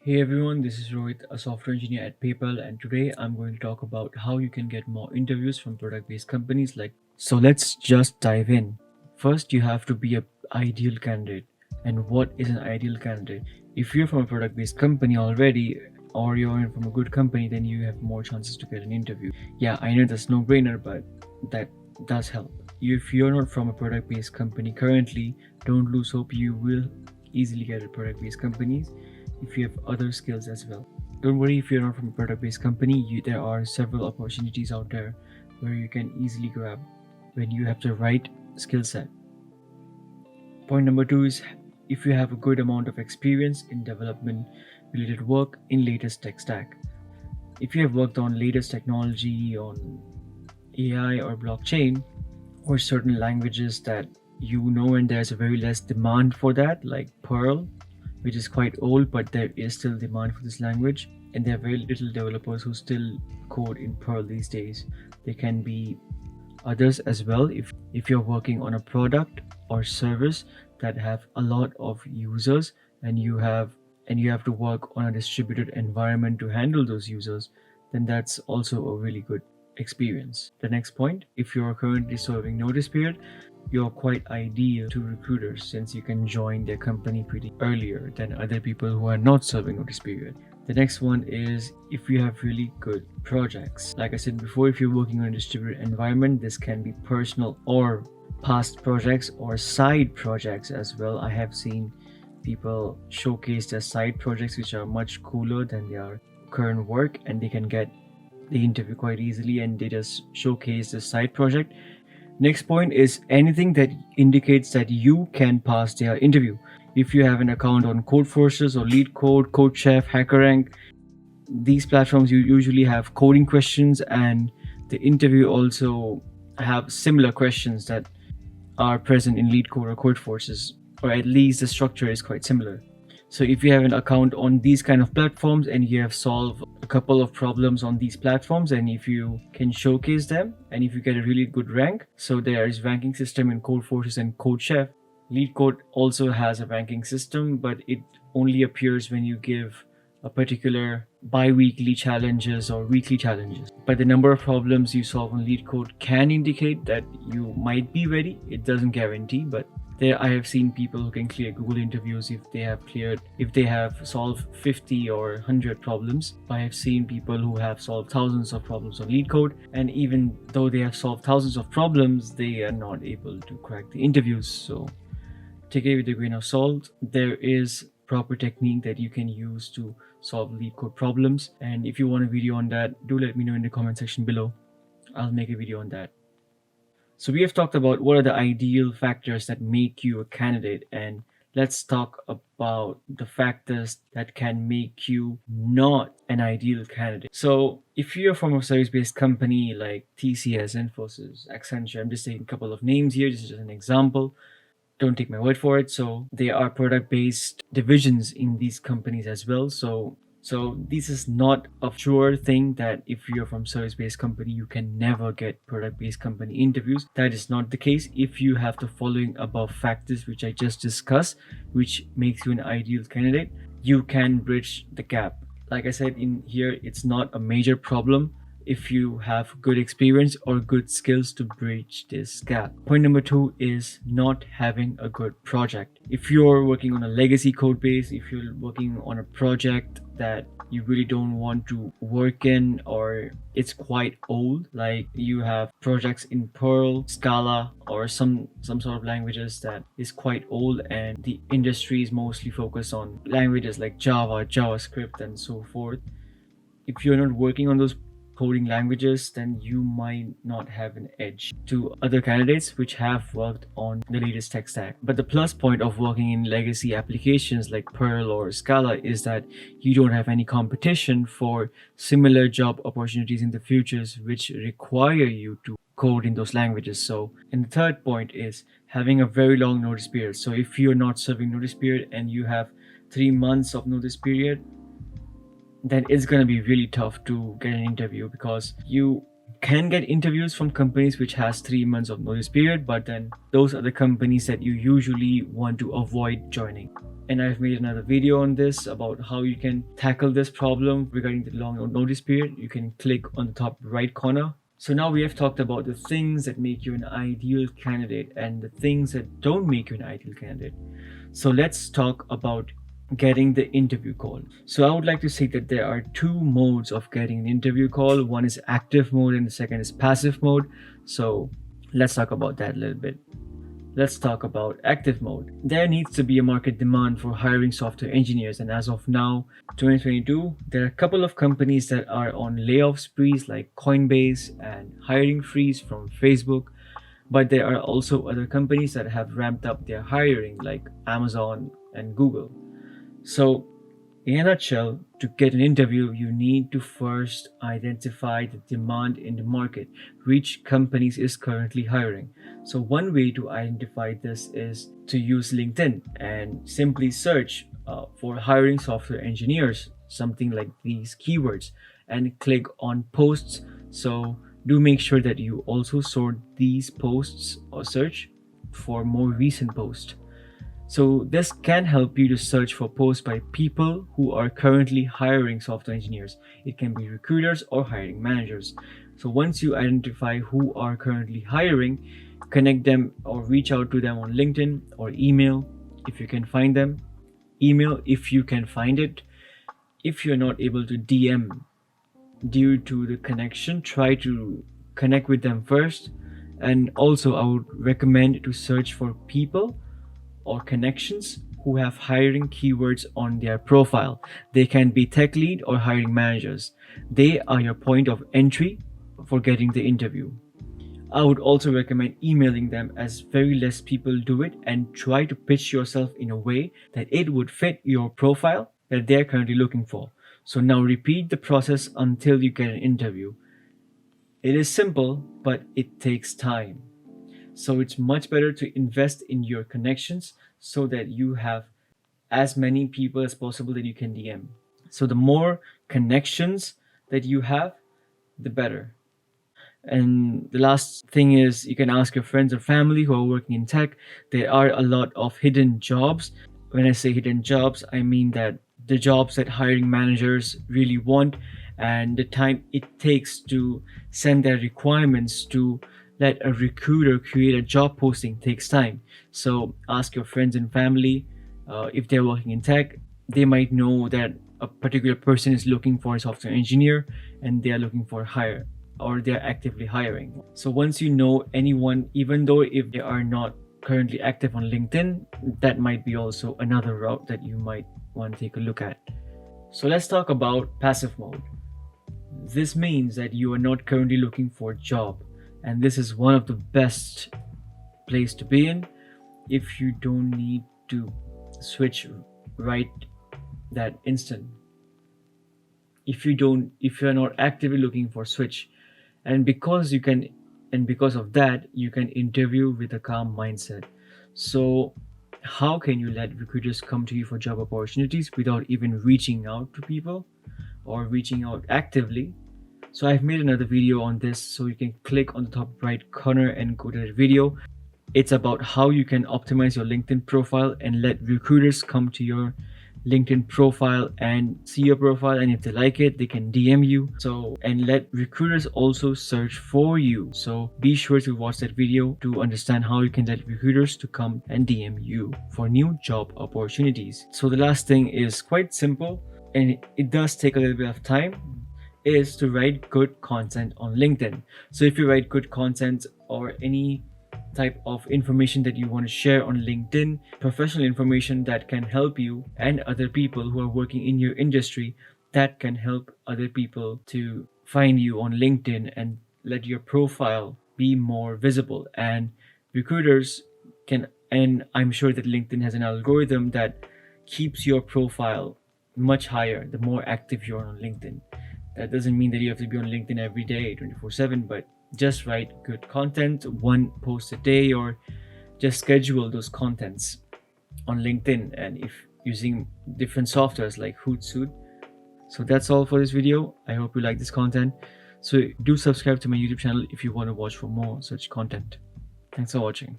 Hey everyone, this is Rohit, a software engineer at PayPal, and today I'm going to talk about how you can get more interviews from product-based companies like. So let's just dive in. First, you have to be a ideal candidate. And what is an ideal candidate? If you're from a product-based company already, or you're in from a good company, then you have more chances to get an interview. Yeah, I know that's no-brainer, but that does help. If you're not from a product-based company currently, don't lose hope. You will easily get a product-based companies if you have other skills as well. Don't worry if you're not from a product based company, there are several opportunities out there where you can easily grab when you have the right skill set. Point number two is if you have a good amount of experience in development related work in latest tech stack. If you have worked on latest technology on AI or blockchain or certain languages that you know and there's a very less demand for that, like Perl, which is quite old, but there is still demand for this language, and there are very little developers who still code in Perl these days. There can be others as well if you're working on a product or service that have a lot of users and you have to work on a distributed environment to handle those users, then that's also a really good experience. The next point, if you're currently serving notice period, you're quite ideal to recruiters since you can join their company pretty earlier than other people who are not serving notice period. The next one is if you have really good projects. Like I said before, if you're working on a distributed environment, this can be personal or past projects or side projects as well. I have seen people showcase their side projects which are much cooler than their current work, and they can get the interview quite easily and they just showcase the side project. Next point is anything that indicates that you can pass their interview. If you have an account on Codeforces or LeetCode, CodeChef, HackerRank, these platforms you usually have coding questions, and the interview also have similar questions that are present in LeetCode or Codeforces, or at least the structure is quite similar. So if you have an account on these kind of platforms and you have solved a couple of problems on these platforms, and if you can showcase them and if you get a really good rank, so there is ranking system in Codeforces and CodeChef. LeetCode also has a ranking system, but it only appears when you give a particular bi-weekly challenges or weekly challenges. But the number of problems you solve on LeetCode can indicate that you might be ready. It doesn't guarantee, but there I have seen people who can clear Google interviews if they have solved 50 or 100 problems. I have seen people who have solved thousands of problems on LeetCode, and even though they have solved thousands of problems, they are not able to crack the interviews. So take it with a grain of salt. There is proper technique that you can use to solve LeetCode problems, and if you want a video on that, do let me know in the comment section below. I'll make a video on that. So we have talked about what are the ideal factors that make you a candidate, and let's talk about the factors that can make you not an ideal candidate. So if you're from a service-based company like TCS, Infosys, Accenture, I'm just taking a couple of names here, this is just an example. Don't take my word for it. So there are product-based divisions in these companies as well. So this is not a sure thing that if you're from service-based company, you can never get product-based company interviews. That is not the case. If you have the following above factors, which I just discussed, which makes you an ideal candidate, you can bridge the gap. Like I said in here, it's not a major problem if you have good experience or good skills to bridge this gap. Point number two is not having a good project. If you're working on a legacy code base, if you're working on a project that you really don't want to work in, or it's quite old, like you have projects in Perl, Scala, or some sort of languages that is quite old, and the industry is mostly focused on languages like Java, JavaScript, and so forth. If you're not working on those coding languages, then you might not have an edge to other candidates which have worked on the latest tech stack. But the plus point of working in legacy applications like Perl or Scala is that you don't have any competition for similar job opportunities in the futures which require you to code in those languages. So, and the third point is having a very long notice period. So if you're not serving notice period and you have 3 months of notice period, then it's going to be really tough to get an interview, because you can get interviews from companies which has 3 months of notice period, but then those are the companies that you usually want to avoid joining. and I've made another video on this about how you can tackle this problem regarding the long notice period. You can click on the top right corner. So now we have talked about the things that make you an ideal candidate and the things that don't make you an ideal candidate. So let's talk about getting the interview call. So I would like to say that there are two modes of getting an interview call. One is active mode and the second is passive mode. So let's talk about that a little bit. Let's talk about active mode. There needs to be a market demand for hiring software engineers, and as of now, 2022, there are a couple of companies that are on layoff sprees like Coinbase and hiring freeze from Facebook, but there are also other companies that have ramped up their hiring like Amazon and Google. So in a nutshell, to get an interview, you need to first identify the demand in the market, which companies is currently hiring. So one way to identify this is to use LinkedIn and simply search for hiring software engineers, something like these keywords, and click on posts. So do make sure that you also sort these posts or search for more recent posts. So this can help you to search for posts by people who are currently hiring software engineers. It can be recruiters or hiring managers. So once you identify who are currently hiring, connect them or reach out to them on LinkedIn or email if you can find them. Email if you can find it. If you're not able to DM due to the connection, try to connect with them first. And also I would recommend to search for people or connections who have hiring keywords on their profile. They can be tech lead or hiring managers. They are your point of entry for getting the interview. I would also recommend emailing them, as very less people do it, and try to pitch yourself in a way that it would fit your profile that they're currently looking for. So now repeat the process until you get an interview. It is simple, but it takes time. So it's much better to invest in your connections so that you have as many people as possible that you can DM. So the more connections that you have, the better. And the last thing is, you can ask your friends or family who are working in tech. There are a lot of hidden jobs. When I say hidden jobs, I mean that the jobs that hiring managers really want, and the time it takes to send their requirements to let a recruiter create a job posting takes time. So ask your friends and family if they're working in tech. They might know that a particular person is looking for a software engineer and they are looking for hire, or they're actively hiring. So once you know anyone, even though if they are not currently active on LinkedIn, that might be also another route that you might want to take a look at. So let's talk about passive mode. This means that you are not currently looking for a job, and this is one of the best place to be in if you don't need to switch right that instant. If you're not actively looking for switch, and because of that you can interview with a calm mindset. So how can you let recruiters come to you for job opportunities without even reaching out to people or reaching out actively? So I've made another video on this, so you can click on the top right corner and go to the video. It's about how you can optimize your LinkedIn profile and let recruiters come to your LinkedIn profile and see your profile, and if they like it, they can DM you. So, and let recruiters also search for you. So be sure to watch that video to understand how you can let recruiters to come and DM you for new job opportunities. So the last thing is quite simple, and it does take a little bit of time, is to write good content on LinkedIn. So if you write good content or any type of information that you want to share on LinkedIn, professional information that can help you and other people who are working in your industry, that can help other people to find you on LinkedIn and let your profile be more visible. And recruiters can, and I'm sure that LinkedIn has an algorithm that keeps your profile much higher the more active you're on LinkedIn. That doesn't mean that you have to be on LinkedIn every day 24/7, but just write good content, one post a day, or just schedule those contents on LinkedIn, and if using different softwares like Hootsuite. So that's all for this video. I hope you like this content. So do subscribe to my YouTube channel if you want to watch for more such content. Thanks for watching.